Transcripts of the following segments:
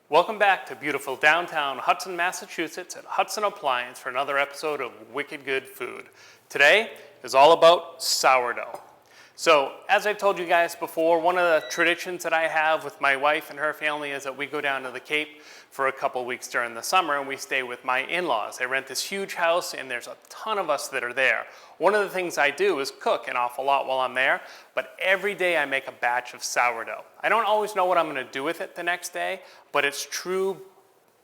Welcome back to beautiful downtown Hudson, Massachusetts at Hudson Appliance for another episode of Wicked Good Food. Today is all about sourdough. So, as I've told you guys before, one of the traditions that I have with my wife and her family is that we go down to the Cape for a couple weeks during the summer and we stay with my in-laws. They rent this huge house and there's a ton of us that are there. One of the things I do is cook an awful lot while I'm there, but every day I make a batch of sourdough. I don't always know what I'm going to do with it the next day, but it's true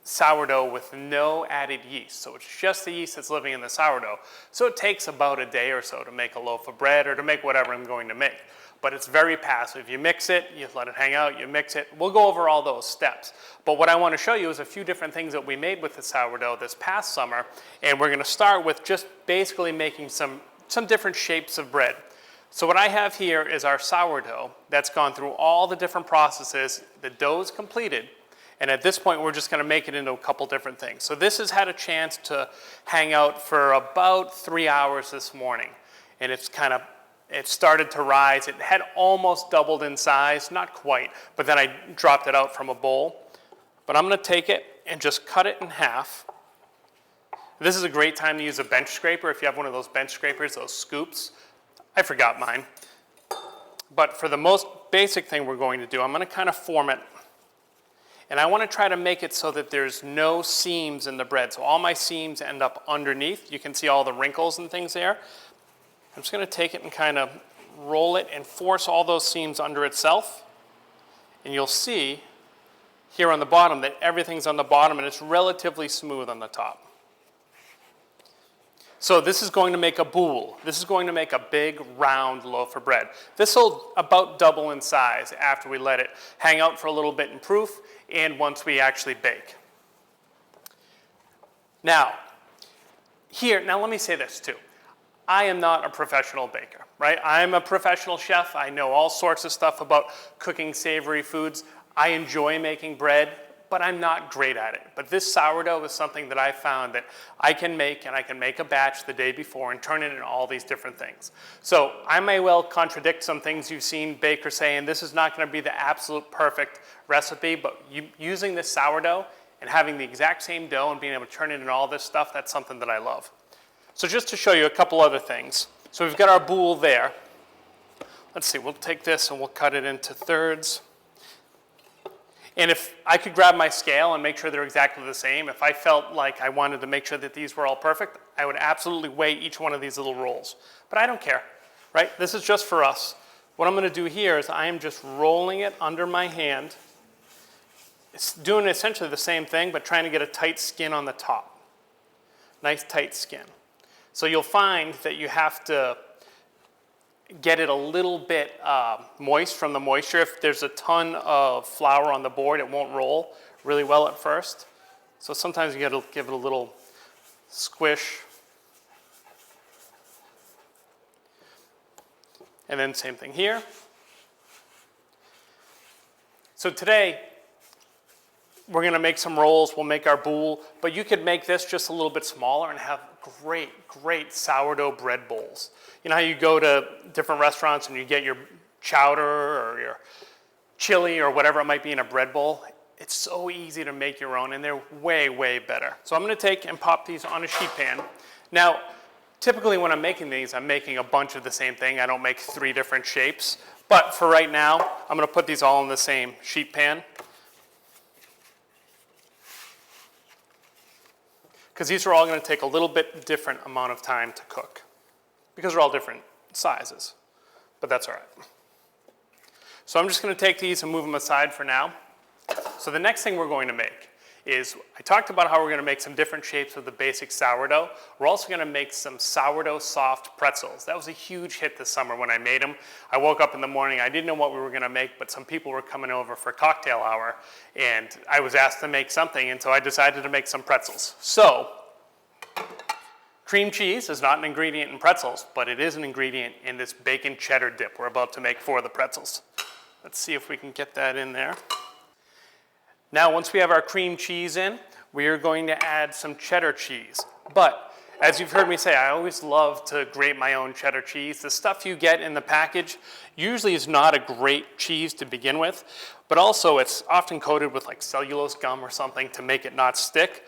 sourdough with no added yeast. So it's just the yeast that's living in the sourdough. So it takes about a day or so to make a loaf of bread or to make whatever I'm going to make. But it's very passive. You mix it, you let it hang out, you mix it. We'll go over all those steps. But what I want to show you is a few different things that we made with the sourdough this past summer. And we're going to start with just basically making some different shapes of bread. So what I have here is our sourdough that's gone through all the different processes. The dough is completed. And at this point, we're just going to make it into a couple different things. So this has had a chance to hang out for about 3 hours this morning. And it started to rise. It had almost doubled in size, not quite, but then I dropped it out from a bowl. But I'm going to take it and just cut it in half. This is a great time to use a bench scraper if you have one of those bench scrapers, those scoops. I forgot mine. But for the most basic thing we're going to do, I'm going to kind of form it. And I want to try to make it so that there's no seams in the bread. So all my seams end up underneath. You can see all the wrinkles and things there. I'm just going to take it and kind of roll it and force all those seams under itself. And you'll see here on the bottom that everything's on the bottom and it's relatively smooth on the top. So this is going to make a boule. This is going to make a big round loaf of bread. This will about double in size after we let it hang out for a little bit in proof and once we actually bake. Now let me say this too. I am not a professional baker, right? I'm a professional chef. I know all sorts of stuff about cooking savory foods. I enjoy making bread, but I'm not great at it. But this sourdough is something that I found that I can make, and I can make a batch the day before and turn it into all these different things. So I may well contradict some things you've seen bakers say, and this is not going to be the absolute perfect recipe, but using this sourdough and having the exact same dough and being able to turn it into all this stuff, that's something that I love. So just to show you a couple other things. So we've got our boule there. Let's see, we'll take this and we'll cut it into thirds. And if I could grab my scale and make sure they're exactly the same, if I felt like I wanted to make sure that these were all perfect, I would absolutely weigh each one of these little rolls. But I don't care, right? This is just for us. What I'm going to do here is I am just rolling it under my hand. It's doing essentially the same thing, but trying to get a tight skin on the top. Nice tight skin. So you'll find that you have to get it a little bit moist from the moisture. If there's a ton of flour on the board, it won't roll really well at first. So sometimes you got to give it a little squish. And then same thing here. So today, we're going to make some rolls. We'll make our boule, but you could make this just a little bit smaller and have great sourdough bread bowls. You know how you go to different restaurants and you get your chowder or your chili or whatever it might be in a bread bowl? It's so easy to make your own and they're way better. So I'm going to take and pop these on a sheet pan. Now, typically when I'm making these, I'm making a bunch of the same thing. I don't make 3 different shapes. But for right now, I'm going to put these all in the same sheet pan. Because these are all going to take a little bit different amount of time to cook. Because they're all different sizes. But that's all right. So I'm just going to take these and move them aside for now. So the next thing we're going to make is, I talked about how we're going to make some different shapes of the basic sourdough. We're also going to make some sourdough soft pretzels. That was a huge hit this summer when I made them. I woke up in the morning, I didn't know what we were going to make, but some people were coming over for cocktail hour, and I was asked to make something, and so I decided to make some pretzels. So, cream cheese is not an ingredient in pretzels, but it is an ingredient in this bacon cheddar dip we're about to make for the pretzels. Let's see if we can get that in there. Now, once we have our cream cheese in, we are going to add some cheddar cheese. But As you've heard me say, I always love to grate my own cheddar cheese. The stuff you get in the package usually is not a great cheese to begin with, but also it's often coated with like cellulose gum or something to make it not stick,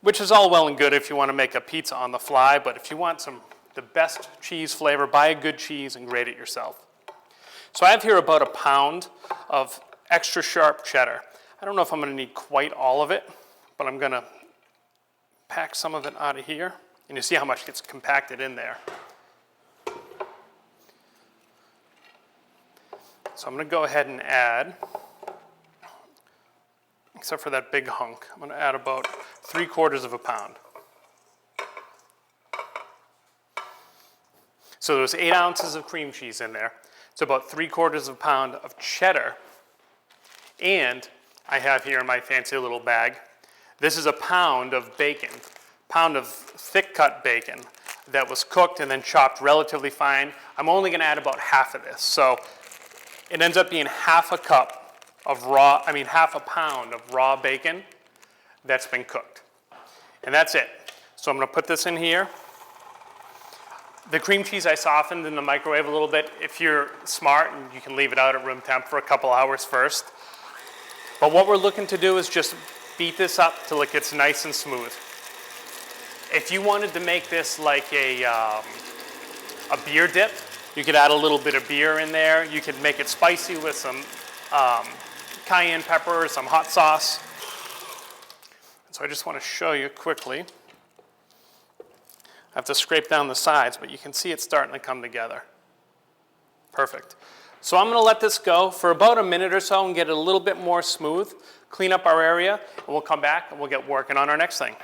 which is all well and good if you want to make a pizza on the fly, but if you want the best cheese flavor, buy a good cheese and grate it yourself. So I have here about a pound of extra sharp cheddar. I don't know if I'm going to need quite all of it, but I'm going to pack some of it out of here. And you see how much gets compacted in there. So I'm going to go ahead and add, except for that big hunk, I'm going to add about 3/4 of a pound. So there's 8 ounces of cream cheese in there. It's about 3/4 of a pound of cheddar. And I have here in my fancy little bag, this is a pound of bacon. Pound of thick cut bacon that was cooked and then chopped relatively fine. I'm only going to add about half of this. So it ends up being half a pound of raw bacon that's been cooked. And that's it. So I'm going to put this in here. The cream cheese I softened in the microwave a little bit. If you're smart, and you can leave it out at room temp for a couple hours first. But what we're looking to do is just beat this up till it gets nice and smooth. If you wanted to make this like a beer dip, you could add a little bit of beer in there. You could make it spicy with some cayenne pepper or some hot sauce. So I just want to show you quickly. I have to scrape down the sides, but you can see it's starting to come together. Perfect. So I'm going to let this go for about a minute or so and get it a little bit more smooth, clean up our area, and we'll come back and we'll get working on our next thing.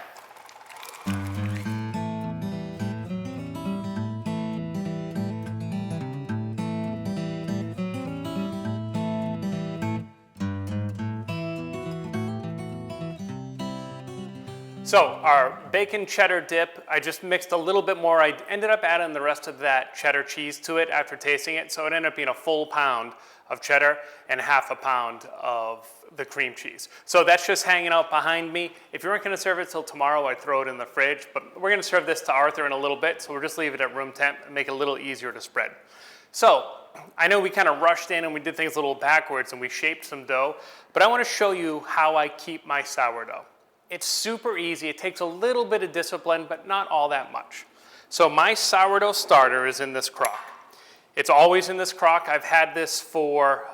So our bacon cheddar dip, I just mixed a little bit more. I ended up adding the rest of that cheddar cheese to it after tasting it, so it ended up being a full pound of cheddar and half a pound of the cream cheese. So that's just hanging out behind me. If you weren't going to serve it till tomorrow, I'd throw it in the fridge, but we're going to serve this to Arthur in a little bit, so we'll just leave it at room temp and make it a little easier to spread. So I know we kind of rushed in and we did things a little backwards and we shaped some dough, but I want to show you how I keep my sourdough. It's super easy. It takes a little bit of discipline, but not all that much. So my sourdough starter is in this crock. It's always in this crock. I've had this for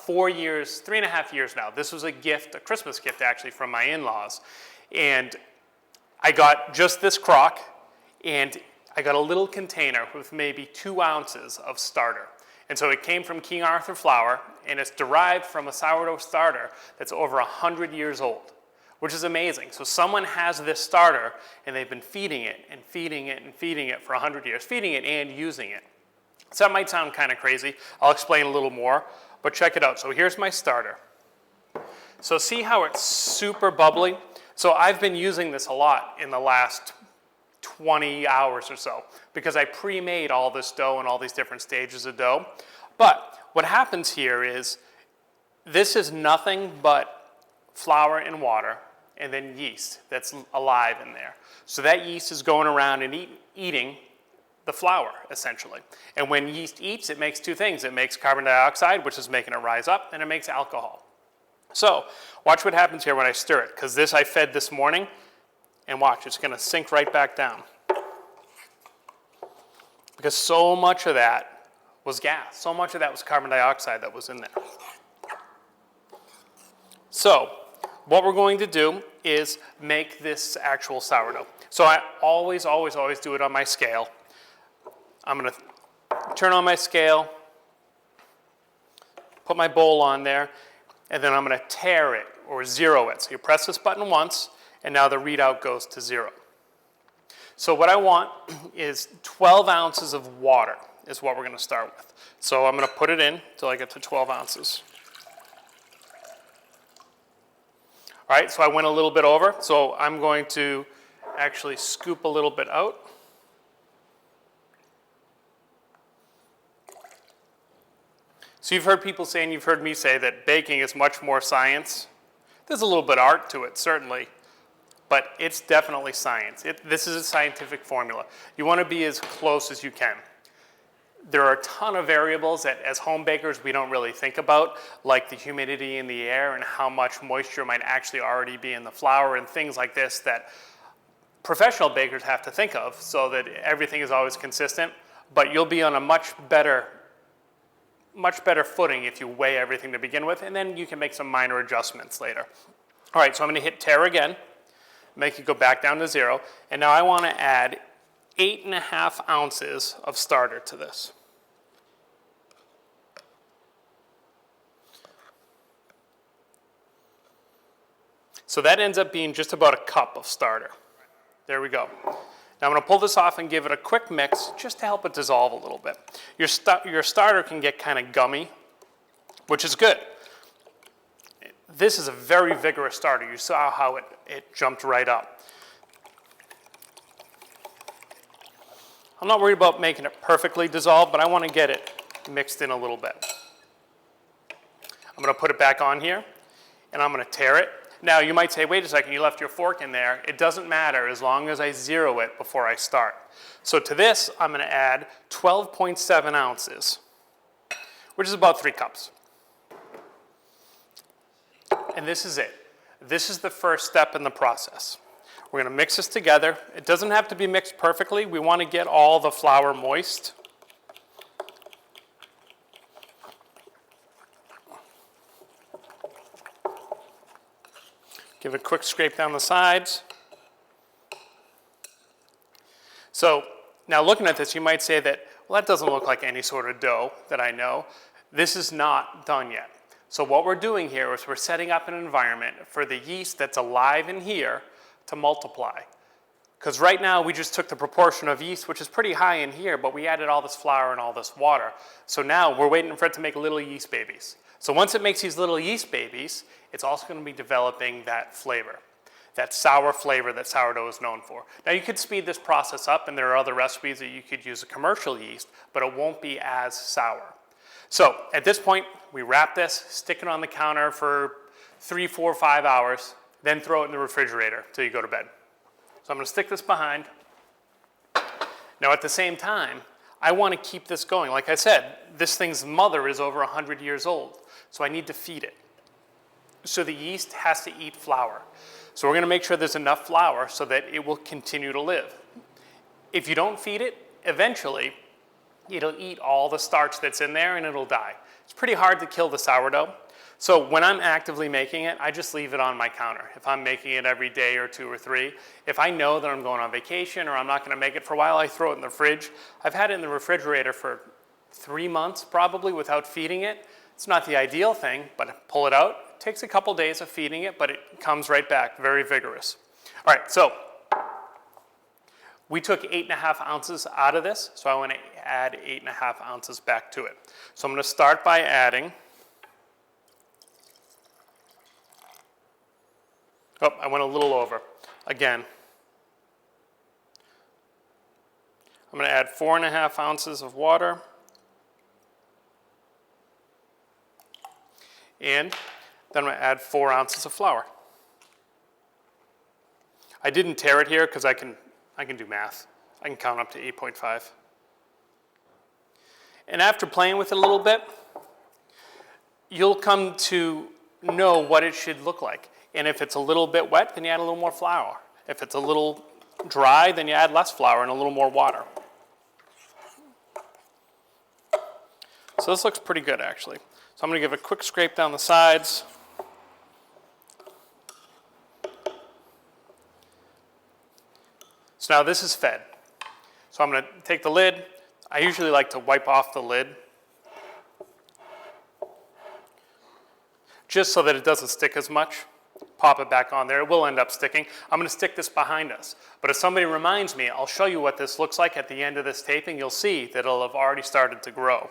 4 years, 3.5 years now. This was a gift, a Christmas gift actually, from my in-laws. And I got just this crock, and I got a little container with maybe 2 ounces of starter. And so it came from King Arthur flour, and it's derived from a sourdough starter that's over 100 years old, which is amazing. So someone has this starter, and they've been feeding it and feeding it and feeding it for 100 years, feeding it and using it. So that might sound kind of crazy. I'll explain a little more, but check it out. So here's my starter. So see how it's super bubbly? So I've been using this a lot in the last 20 hours or so because I pre-made all this dough and all these different stages of dough. But what happens here is this is nothing but flour and water and then yeast that's alive in there. So that yeast is going around and eating the flour, essentially. And when yeast eats, it makes 2 things. It makes carbon dioxide, which is making it rise up, and it makes alcohol. So watch what happens here when I stir it, because this I fed this morning, and watch, it's going to sink right back down. Because so much of that was gas. So much of that was carbon dioxide that was in there. So what we're going to do is make this actual sourdough. So I always do it on my scale. I'm going to turn on my scale, put my bowl on there, and then I'm going to tare it or zero it. So you press this button once, and now the readout goes to 0. So what I want is 12 ounces of water is what we're going to start with. So I'm going to put it in until I get to 12 ounces. All right, so I went a little bit over, so I'm going to actually scoop a little bit out. So you've heard people say, and you've heard me say, that baking is much more science. There's a little bit of art to it, certainly. but it's definitely science. This is a scientific formula. You want to be as close as you can. There are a ton of variables that as home bakers we don't really think about, like the humidity in the air and how much moisture might actually already be in the flour and things like this that professional bakers have to think of so that everything is always consistent. But you'll be on a much better footing if you weigh everything to begin with, and then you can make some minor adjustments later. All right, so I'm going to hit tare again, make it go back down to 0, and now I want to add 8.5 ounces of starter to this. So that ends up being just about a cup of starter. There we go. Now I'm going to pull this off and give it a quick mix just to help it dissolve a little bit. Your starter can get kind of gummy, which is good. This is a very vigorous starter. You saw how it jumped right up. I'm not worried about making it perfectly dissolved, but I want to get it mixed in a little bit. I'm going to put it back on here, and I'm going to tare it. Now, you might say, wait a second, you left your fork in there. It doesn't matter as long as I zero it before I start. So to this, I'm going to add 12.7 ounces, which is about 3 cups. And this is it. This is the first step in the process. We're going to mix this together. It doesn't have to be mixed perfectly. We want to get all the flour moist. Give it a quick scrape down the sides. So now looking at this, you might say that, well, that doesn't look like any sort of dough that I know. This is not done yet. So what we're doing here is we're setting up an environment for the yeast that's alive in here to multiply. Because right now we just took the proportion of yeast, which is pretty high in here, but we added all this flour and all this water. So now we're waiting for it to make little yeast babies. So once it makes these little yeast babies, it's also going to be developing that flavor, that sour flavor that sourdough is known for. Now you could speed this process up, and there are other recipes that you could use a commercial yeast, but it won't be as sour. So at this point, we wrap this, stick it on the counter for 3, 4, 5 hours, then throw it in the refrigerator till you go to bed. So I'm going to stick this behind. Now at the same time, I want to keep this going. Like I said, this thing's mother is over 100 years old, so I need to feed it. So the yeast has to eat flour. So we're going to make sure there's enough flour so that it will continue to live. If you don't feed it, eventually it'll eat all the starch that's in there and it'll die. It's pretty hard to kill the sourdough. So when I'm actively making it, I just leave it on my counter. If I'm making it every day or 2 or 3, if I know that I'm going on vacation or I'm not going to make it for a while, I throw it in the fridge. I've had it in the refrigerator for 3 months probably without feeding it. It's not the ideal thing, but pull it out. It takes a couple days of feeding it, but it comes right back, very vigorous. All right, so we took 8.5 ounces out of this, so I want to add 8.5 ounces back to it. So I'm going to start by adding, oh, I went a little over. Again, I'm going to add 4.5 ounces of water. And then I'm going to add 4 ounces of flour. I didn't tare it here because I can do math. I can count up to 8.5. And after playing with it a little bit, you'll come to know what it should look like. And if it's a little bit wet, then you add a little more flour. If it's a little dry, then you add less flour and a little more water. So this looks pretty good, actually. So I'm going to give a quick scrape down the sides. So now this is fed. So I'm going to take the lid. I usually like to wipe off the lid just so that it doesn't stick as much. Pop it back on there. It will end up sticking. I'm going to stick this behind us. But if somebody reminds me, I'll show you what this looks like at the end of this taping. You'll see that it'll have already started to grow.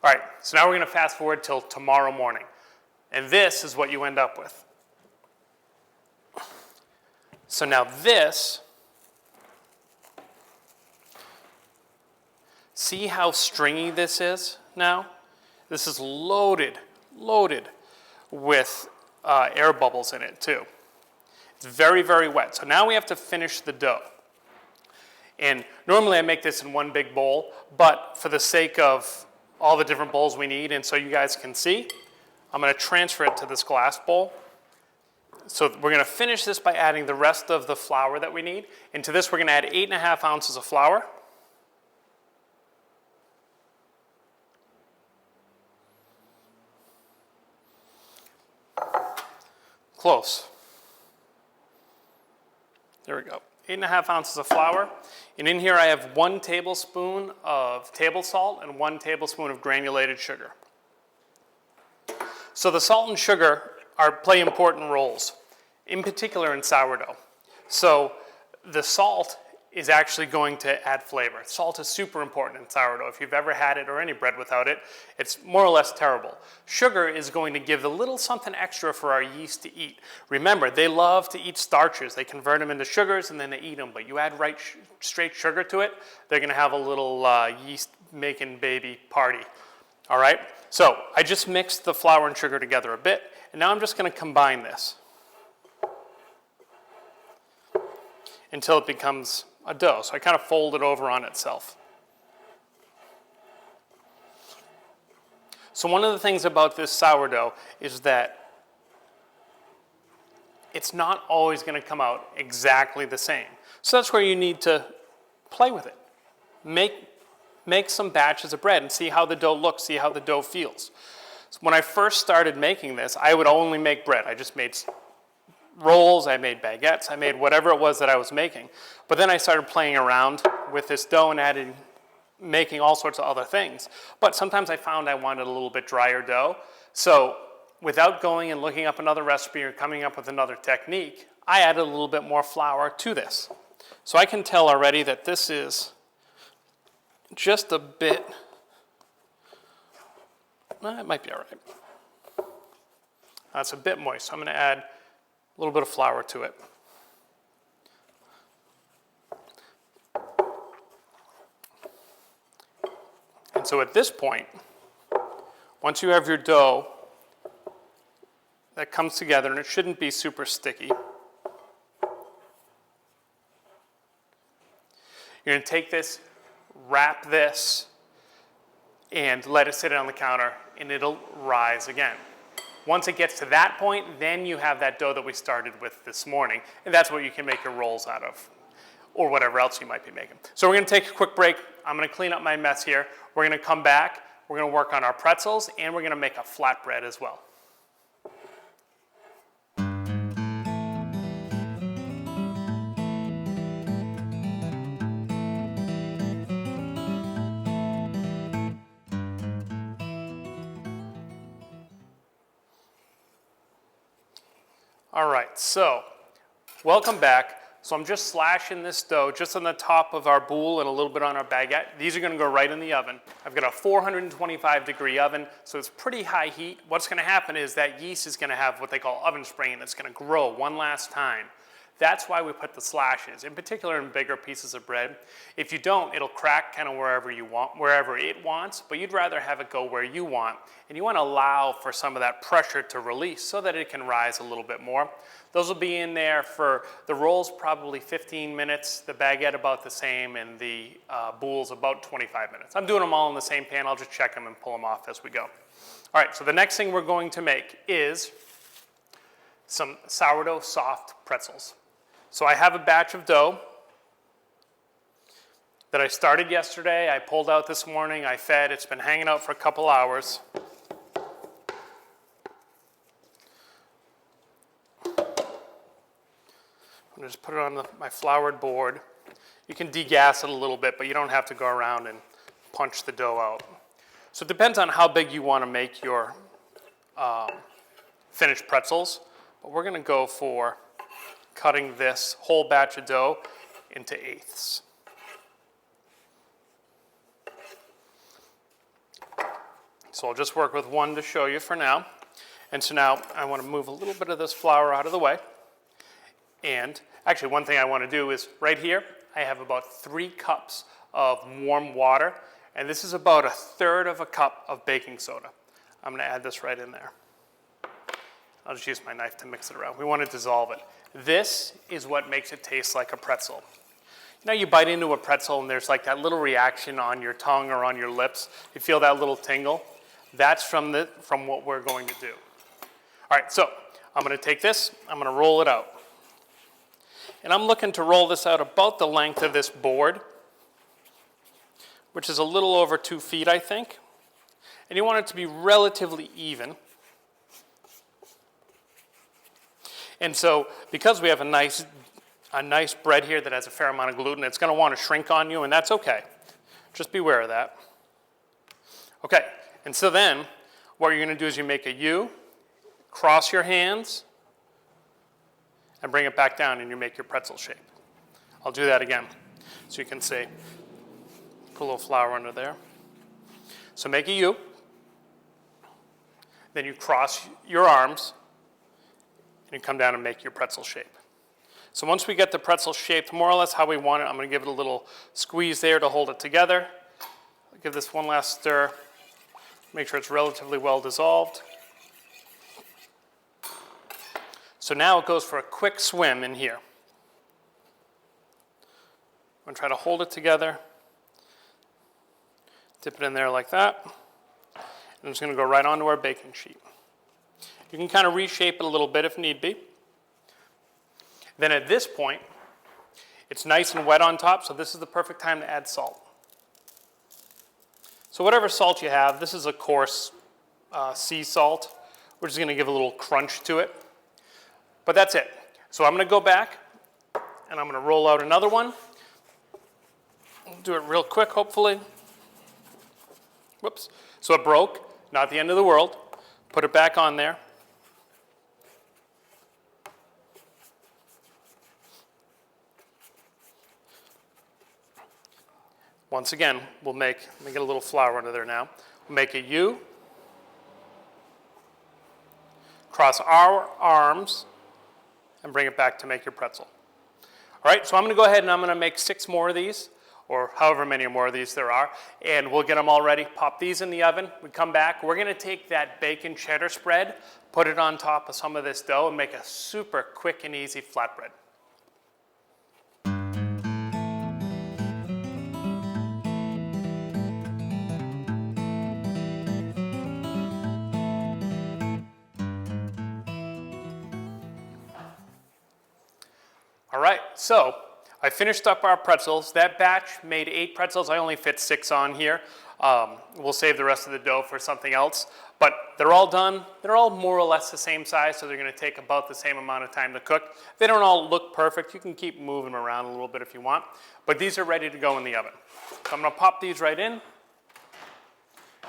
All right, so now we're going to fast forward till tomorrow morning. And this is what you end up with. So now this, see how stringy this is now? This is loaded with air bubbles in it too. It's very, very wet. So now we have to finish the dough. And normally I make this in one big bowl, but for the sake of all the different bowls we need, and so you guys can see, I'm going to transfer it to this glass bowl. So we're going to finish this by adding the rest of the flour that we need. And to this we're going to add 8.5 ounces of flour. Close. There we go. 8.5 ounces of flour. And in here I have 1 tablespoon of table salt and 1 tablespoon of granulated sugar. So the salt and sugar play important roles, in particular in sourdough. So the salt is actually going to add flavor. Salt is super important in sourdough. If you've ever had it or any bread without it, it's more or less terrible. Sugar is going to give a little something extra for our yeast to eat. Remember, they love to eat starches. They convert them into sugars and then they eat them. But you add straight sugar to it, they're going to have a little yeast-making baby party. All right? So I just mixed the flour and sugar together a bit, and now I'm just going to combine this until it becomes a dough. So I kind of fold it over on itself. So one of the things about this sourdough is that it's not always going to come out exactly the same. So that's where you need to play with it. Make some batches of bread and see how the dough looks, see how the dough feels. So when I first started making this, I would only make bread. I just made rolls, I made baguettes, I made whatever it was that I was making. But then I started playing around with this dough and making all sorts of other things. But sometimes I found I wanted a little bit drier dough. So without going and looking up another recipe or coming up with another technique, I added a little bit more flour to this. So I can tell already that this is just a bit, well, it might be all right. That's a bit moist, so I'm going to add a little bit of flour to it. And so at this point, once you have your dough that comes together, and it shouldn't be super sticky, you're going to take this, wrap this, and let it sit on the counter, and it'll rise again. Once it gets to that point, then you have that dough that we started with this morning, and that's what you can make your rolls out of, or whatever else you might be making. So we're going to take a quick break. I'm going to clean up my mess here. We're going to come back. We're going to work on our pretzels, and we're going to make a flatbread as well. All right, so welcome back. So I'm just slashing this dough just on the top of our boule and a little bit on our baguette. These are going to go right in the oven. I've got a 425-degree oven, so it's pretty high heat. What's going to happen is that yeast is going to have what they call oven spring, and it's going to grow one last time. That's why we put the slashes, in particular in bigger pieces of bread. If you don't, it'll crack kind of wherever it wants, but you'd rather have it go where you want. And you want to allow for some of that pressure to release so that it can rise a little bit more. Those will be in there for the rolls probably 15 minutes, the baguette about the same, and the boules about 25 minutes. I'm doing them all in the same pan. I'll just check them and pull them off as we go. All right, so the next thing we're going to make is some sourdough soft pretzels. So I have a batch of dough that I started yesterday. I pulled out this morning. I fed. It's been hanging out for a couple hours. I'm going to just put it on my floured board. You can degas it a little bit, but you don't have to go around and punch the dough out. So it depends on how big you want to make your finished pretzels, but we're going to go for cutting this whole batch of dough into eighths. So I'll just work with one to show you for now. And so now I want to move a little bit of this flour out of the way. And actually one thing I want to do is right here, I have about 3 cups of warm water. And this is about 1/3 of a cup of baking soda. I'm going to add this right in there. I'll just use my knife to mix it around. We want to dissolve it. This is what makes it taste like a pretzel. You know, you bite into a pretzel and there's like that little reaction on your tongue or on your lips. You feel that little tingle. That's from what we're going to do. All right, so I'm going to take this, I'm going to roll it out. And I'm looking to roll this out about the length of this board, which is a little over 2 feet, I think. And you want it to be relatively even. And so, because we have a nice bread here that has a fair amount of gluten, it's going to want to shrink on you, and that's okay. Just be aware of that. Okay, and so then, what you're going to do is you make a U, cross your hands, and bring it back down, and you make your pretzel shape. I'll do that again, so you can see. Put a little flour under there. So make a U, then you cross your arms, and you come down and make your pretzel shape. So once we get the pretzel shaped more or less how we want it, I'm going to give it a little squeeze there to hold it together. I'll give this one last stir. Make sure it's relatively well dissolved. So now it goes for a quick swim in here. I'm going to try to hold it together. Dip it in there like that. And I'm just going to go right onto our baking sheet. You can kind of reshape it a little bit if need be. Then at this point, it's nice and wet on top, so this is the perfect time to add salt. So whatever salt you have, this is a coarse sea salt. We're just going to give a little crunch to it. But that's it. So I'm going to go back, and I'm going to roll out another one. I'll do it real quick, hopefully. Whoops. So it broke, not the end of the world. Put it back on there. Once again, let me get a little flour under there now. We'll make a U, cross our arms, and bring it back to make your pretzel. All right, so I'm going to go ahead and I'm going to make 6 more of these, or however many more of these there are, and we'll get them all ready. Pop these in the oven. We come back. We're going to take that bacon cheddar spread, put it on top of some of this dough, and make a super quick and easy flatbread. All right, so I finished up our pretzels. That batch made 8 pretzels. I only fit 6 on here. We'll save the rest of the dough for something else. But they're all done. They're all more or less the same size, so they're going to take about the same amount of time to cook. They don't all look perfect. You can keep moving them around a little bit if you want. But these are ready to go in the oven. So I'm going to pop these right in. You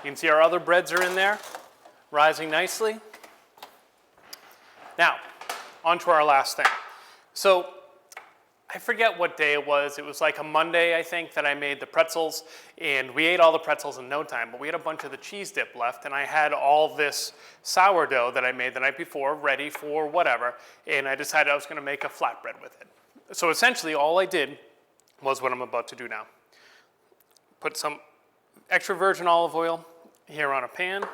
can see our other breads are in there, rising nicely. Now, on to our last thing. So I forget what day it was. It was like a Monday, I think, that I made the pretzels, and we ate all the pretzels in no time, but we had a bunch of the cheese dip left, and I had all this sourdough that I made the night before ready for whatever, and I decided I was going to make a flatbread with it. So essentially, all I did was what I'm about to do now. Put some extra virgin olive oil here on a pan. I'm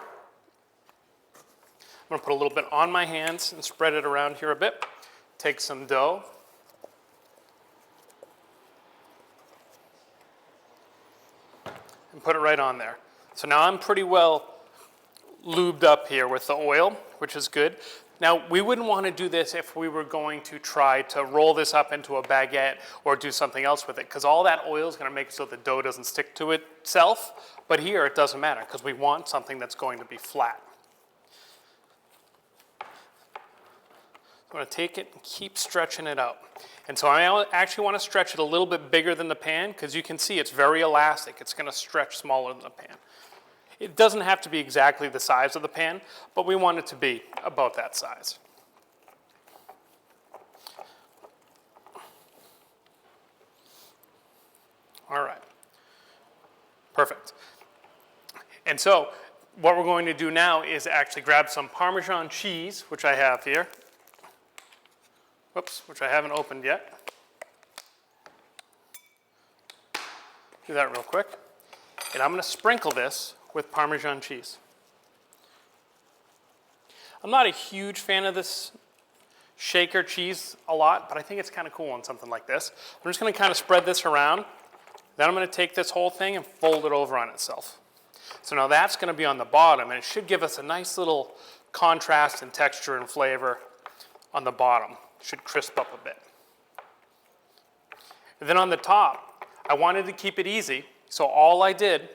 going to put a little bit on my hands and spread it around here a bit. Take some dough. And put it right on there. So now I'm pretty well lubed up here with the oil, which is good. Now, we wouldn't want to do this if we were going to try to roll this up into a baguette or do something else with it, because all that oil is going to make it so the dough doesn't stick to itself. But here, it doesn't matter, because we want something that's going to be flat. I'm going to take it and keep stretching it out. And so I actually want to stretch it a little bit bigger than the pan, because you can see it's very elastic. It's going to stretch smaller than the pan. It doesn't have to be exactly the size of the pan, but we want it to be about that size. All right. Perfect. And so what we're going to do now is actually grab some Parmesan cheese, which I have here. Whoops, which I haven't opened yet. Do that real quick. And I'm going to sprinkle this with Parmesan cheese. I'm not a huge fan of this shaker cheese a lot, but I think it's kind of cool on something like this. I'm just going to kind of spread this around. Then I'm going to take this whole thing and fold it over on itself. So now that's going to be on the bottom, and it should give us a nice little contrast in texture and flavor on the bottom. It should crisp up a bit. And then on the top, I wanted to keep it easy, so all I did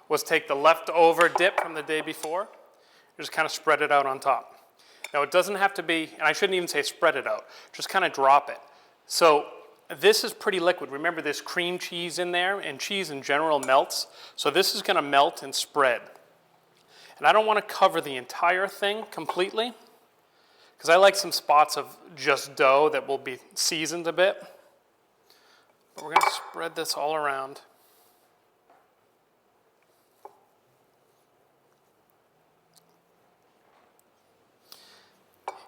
was take the leftover dip from the day before and just kind of spread it out on top. Now it doesn't have to be, and I shouldn't even say spread it out, just kind of drop it. So this is pretty liquid. Remember there's cream cheese in there, and cheese in general melts. So this is gonna melt and spread. And I don't wanna cover the entire thing completely, because I like some spots of just dough that will be seasoned a bit. But we're gonna spread this all around.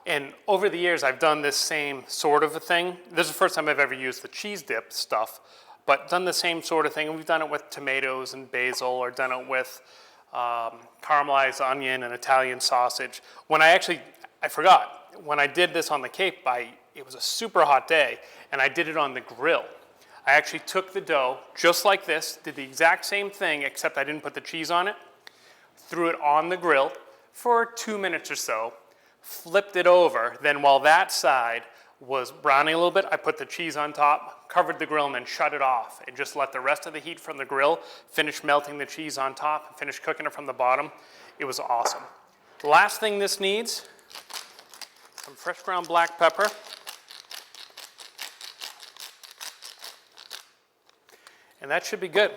And over the years, I've done this same sort of a thing. This is the first time I've ever used the cheese dip stuff, but done the same sort of thing. And we've done it with tomatoes and basil, or done it with caramelized onion and Italian sausage. When I forgot, when I did this on the Cape, it was a super hot day, and I did it on the grill. I actually took the dough, just like this, did the exact same thing, except I didn't put the cheese on it, threw it on the grill for 2 minutes or so, flipped it over, then while that side was browning a little bit, I put the cheese on top, covered the grill, and then shut it off, and just let the rest of the heat from the grill finish melting the cheese on top, and finish cooking it from the bottom. It was awesome. The last thing this needs, some fresh ground black pepper. And that should be good.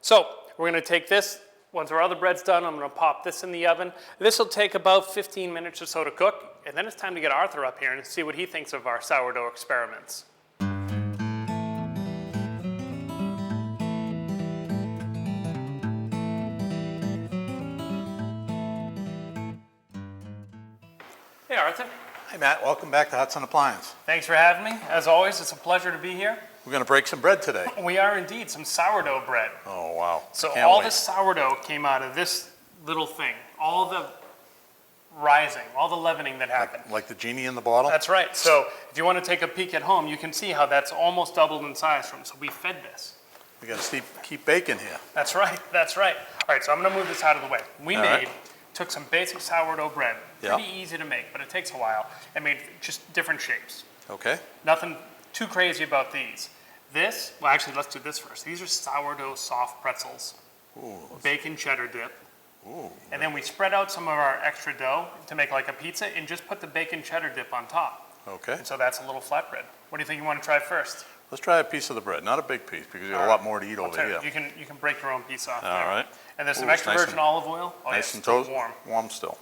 So we're gonna take this. Once our other bread's done, I'm gonna pop this in the oven. This will take about 15 minutes or so to cook, and then it's time to get Arthur up here and see what he thinks of our sourdough experiments. Hey Arthur. Hi Matt, welcome back to Hudson Appliance. Thanks for having me. As always, it's a pleasure to be here. We're going to break some bread today. We are indeed, some sourdough bread. Oh wow. So Can't all wait. this sourdough came out of this little thing. All the rising, all the leavening that happened. Like the genie in the bottle? That's right. So if you want to take a peek at home, you can see how that's almost doubled in size from. So we fed this. We got to keep baking here. That's right. That's right. All right. So I'm going to move this out of the way. We took some basic sourdough bread. Pretty easy to make, but it takes a while. And made just different shapes. Okay. Nothing too crazy about these. This, well, actually, let's do this first. These are sourdough soft pretzels. Ooh. Bacon cheddar dip. Ooh. And then we spread out some of our extra dough to make like a pizza and just put the bacon cheddar dip on top. Okay. And so that's a little flatbread. What do you think you want to try first? Let's try a piece of the bread. Not a big piece because you got a lot more to eat over here. You can break your own piece off. All right. And there's some extra nice virgin olive oil. Oh, nice yes, and still toast. warm. Warm still.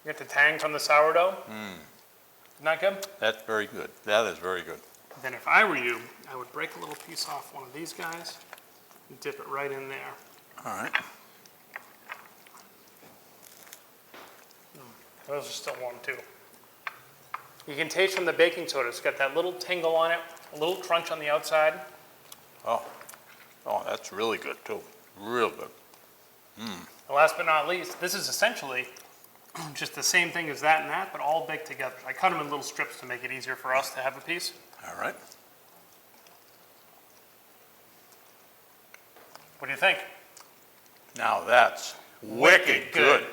You get the tang from the sourdough. Isn't that good? That's very good. That is very good. Then if I were you, I would break a little piece off one of these guys and dip it right in there. All right. Those are still warm too. You can taste from the baking soda. It's got that little tingle on it, a little crunch on the outside. Oh, that's really good too. Real good. And last but not least, this is essentially just the same thing as that and that, but all baked together. I cut them in little strips to make it easier for us to have a piece. All right. What do you think? Now that's wicked good.